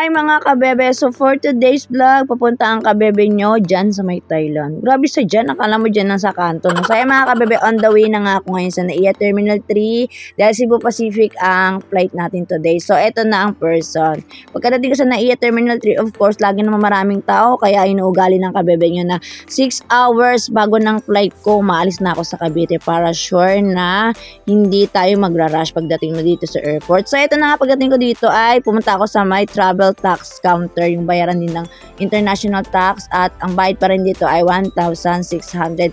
Hi mga kabebe! So for today's vlog, papunta ang kabebe nyo dyan sa may Thailand. Grabe sa dyan, akala mo dyan lang sa kanto. No? So mga kabebe, on the way na nga ako ngayon sa NAIA Terminal 3 dahil Cebu Pacific ang flight natin today. So eto na ang person. Pagkadating ko sa NAIA Terminal 3, of course, lagi naman maraming tao kaya inuugali ng kabebe nyo na 6 hours bago ng flight ko, maalis na ako sa Cavite para sure na hindi tayo magra-rush pagdating mo dito sa airport. So eto na nga, pagdating ko dito ay pumunta ako sa my travel tax counter, yung bayaran din ng international tax, at ang bayad pa rin dito ay 1,620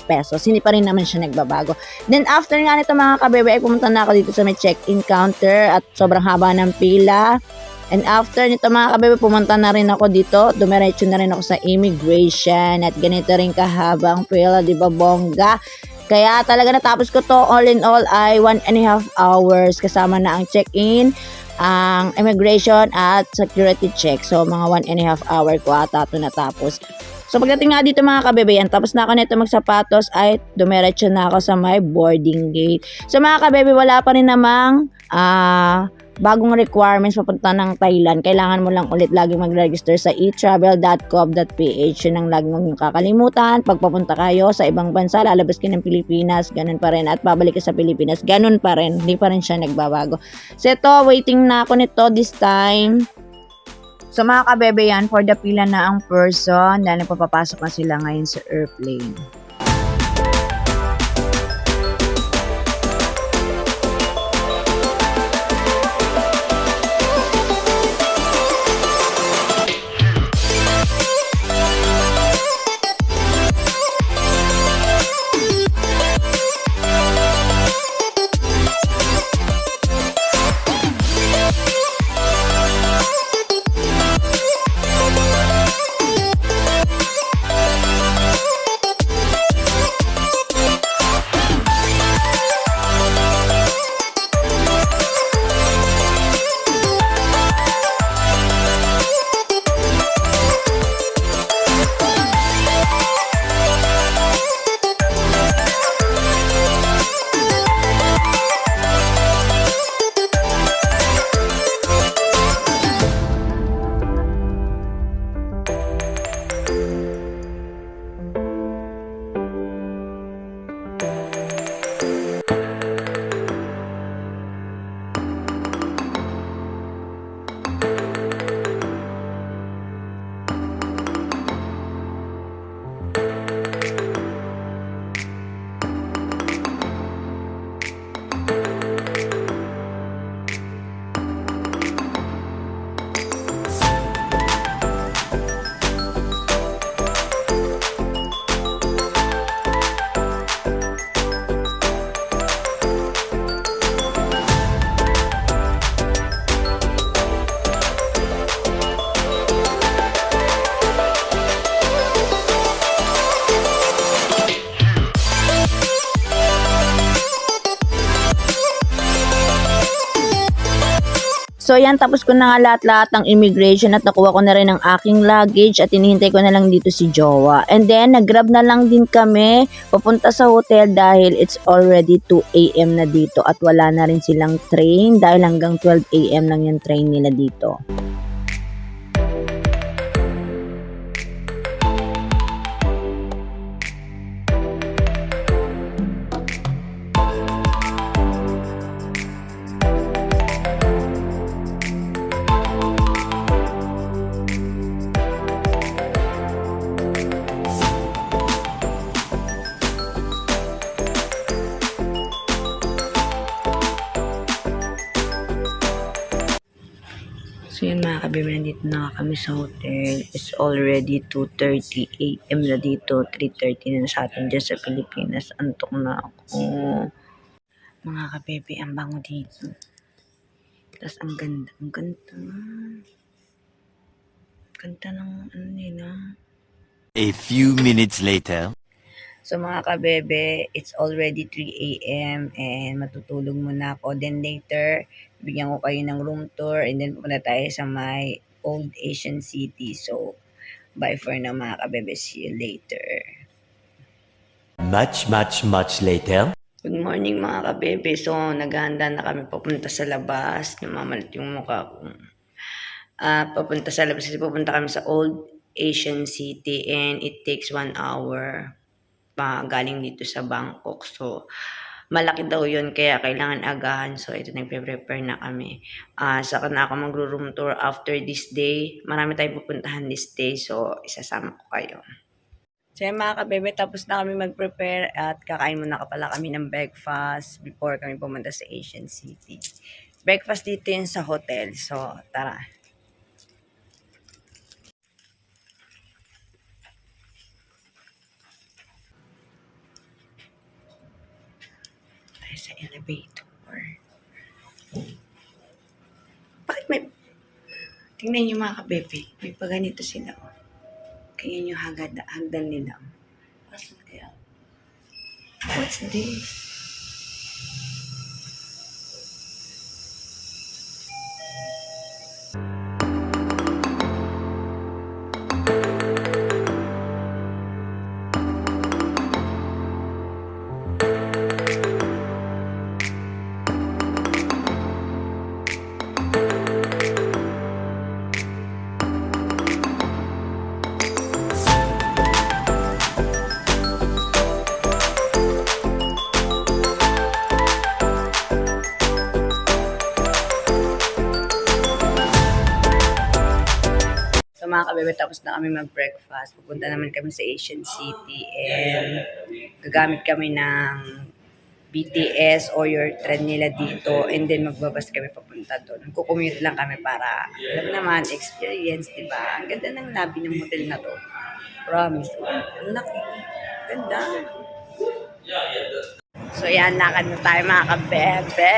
pesos. Hindi pa rin naman siya nagbabago. Then after nga nito mga kabebe ay pumunta na ako dito sa may check-in counter at sobrang haba ng pila. And after nito mga kabebe, pumunta na rin ako dito, dumiretso na rin ako sa immigration at ganito rin kahabang pila, di ba bongga? Kaya talaga natapos ko to, all in all ay 1.5 hours kasama na ang check-in, ang immigration at security check. So mga 1.5 hour ko ata ito natapos. So pagdating nga dito mga kabebe, yan, tapos na ako nito magsapatos ay dumiretso na ako sa my boarding gate. So mga kabebe, wala pa rin namang bagong requirements papunta ng Thailand. Kailangan mo lang ulit lagi mag-register sa etravel.gov.ph. Yun ang lagi mong kakalimutan. Pag papunta kayo sa ibang bansa, lalabas ka ng Pilipinas, ganun pa rin. At babalik ka sa Pilipinas, ganun pa rin. Hindi pa rin siya nagbabago. So ito, waiting na ako nito this time. So mga kabebe yan, for the pila na ang person dahil papapasok na sila ngayon sa airplane. So yan, tapos ko na nga lahat-lahat ng immigration at nakuha ko na rin ang aking luggage at hinihintay ko na lang dito si Jowa. And then nag-grab na lang din kami papunta sa hotel dahil it's already 2 AM na dito at wala na rin silang train dahil hanggang 12 AM lang yung train nila dito. So yun mga kabebe, nandito na kami sa hotel. It's already 2:30 AM na dito. 3:30 na sa atin dyan sa Pilipinas. Antok na ako. Mga kabebe, ang bango dito. Tapos ang ganda. Ang ganda. Ganda ng ano nila. A few minutes later. So mga kabebe, it's already 3 AM and matutulog muna ako. Then later, bigyan ko kayo ng room tour and then pupunta tayo sa my old Asian city. So, bye for now mga kabebe. See you later. Much later. Good morning mga kabebe. So, naghahanda na kami papunta sa labas. Namamalit yung mukha ko. papunta sa labas kasi pupunta kami sa Old Asian City and it takes 1 hour pa galing dito sa Bangkok. So, malaki daw yun kaya kailangan agahan. So, ito nagpe-prepare na kami. Saka na ako magro-room tour after this day. Marami tayong pupuntahan this day. So, isasama ko kayo. So, yan mga kabebe, tapos na kami mag-prepare at kakain muna pala kami ng breakfast before kami pumunta sa Asian City. Breakfast dito yun sa hotel. So, tara. Tayo sa elevator. Bakit may... Tingnan nyo mga kabebe, may paganito sila. Oh. Kaya yung hagdan nila. Asan kaya? What's this? Mga kabebe, tapos na kami mag-breakfast. Pupunta naman kami sa Asian City and gagamit kami ng BTS o your train nila dito and then magbabas kami papunta doon. Nagko-commute lang kami para, alam mo naman, experience, di ba? Ang ganda ng lobby ng hotel na to. Promise. Ang laki. Ganda. So yan, lakad na tayo mga kabebe.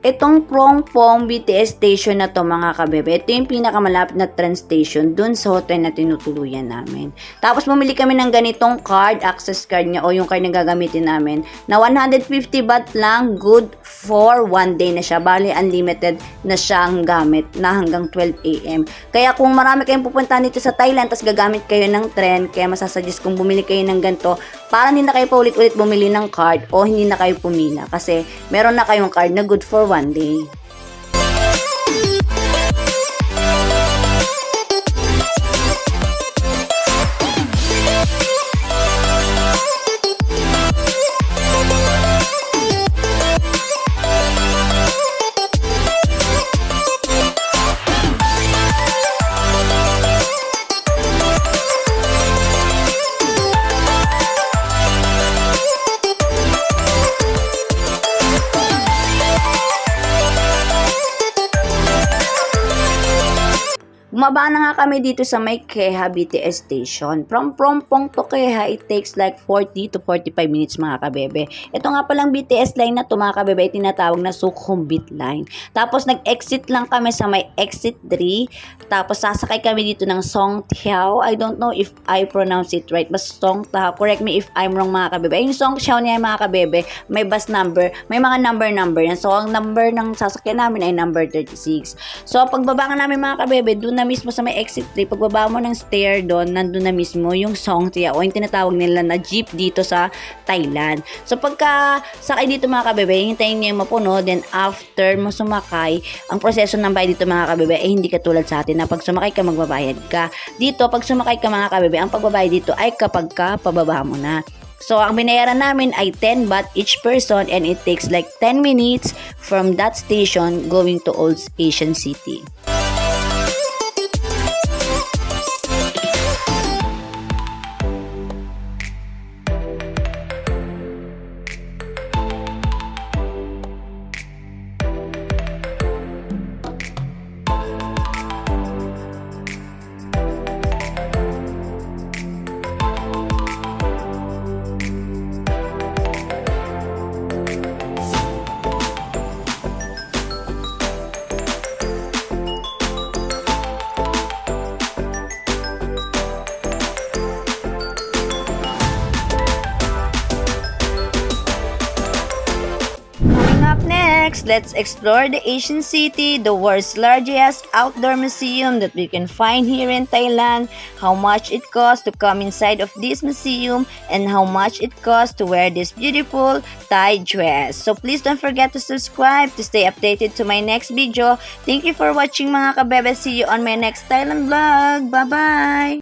Itong Prongpong BTS station na to mga kabebe, ito yung pinakamalapit na train station dun sa hotel na tinutuluyan namin. Tapos bumili kami ng ganitong card, access card niya o yung card na gagamitin namin na 150 baht lang, good for 1 day na siya. Bali, unlimited na siyang gamit na hanggang 12 AM. Kaya kung marami kayong pupuntahan dito sa Thailand tapos gagamit kayo ng tren, kaya masasuggest kung bumili kayo ng ganito para hindi na kayo paulit-ulit bumili ng card o hindi na kayo pumila kasi meron na kayong card na good for 1 day. Bumaba na nga kami dito sa may Keha BTS station. From Prongpong to Keha, it takes like 40 to 45 minutes mga kabebe. Ito nga palang BTS line na to mga kabebe, tinatawag na Sukhumvit line. Tapos nag-exit lang kami sa may exit 3. Tapos sasakay kami dito ng Songthaew. I don't know if I pronounce it right. But Songthaew, correct me if I'm wrong mga kabebe. Yung Songthaew niya mga kabebe, may bus number, may mga number yan. So ang number ng sasakyan namin ay number 36. So pagbaba nga namin mga kabebe, doon namin mismo sa may exit 3, pagbaba mo ng stair doon, nandun na mismo yung Songtia o yung tinatawag nila na jeep dito sa Thailand. So pagka sakay dito mga kabebe, hintayin niyo yung mapuno, then after mo sumakay, ang proseso ng bayad dito mga kabebe ay hindi katulad sa atin na pag sumakay ka magbabayad ka. Dito pag sumakay ka mga kabebe, ang pagbabayad dito ay kapag ka pababa mo na. So, ang binayaran namin ay 10 baht each person and it takes like 10 minutes from that station going to Old Asian City. Coming up next, let's explore the Asian City, the world's largest outdoor museum that we can find here in Thailand, how much it costs to come inside of this museum, and how much it costs to wear this beautiful Thai dress. So please don't forget to subscribe to stay updated to my next video. Thank you for watching mga kabebe. See you on my next Thailand vlog. Bye-bye!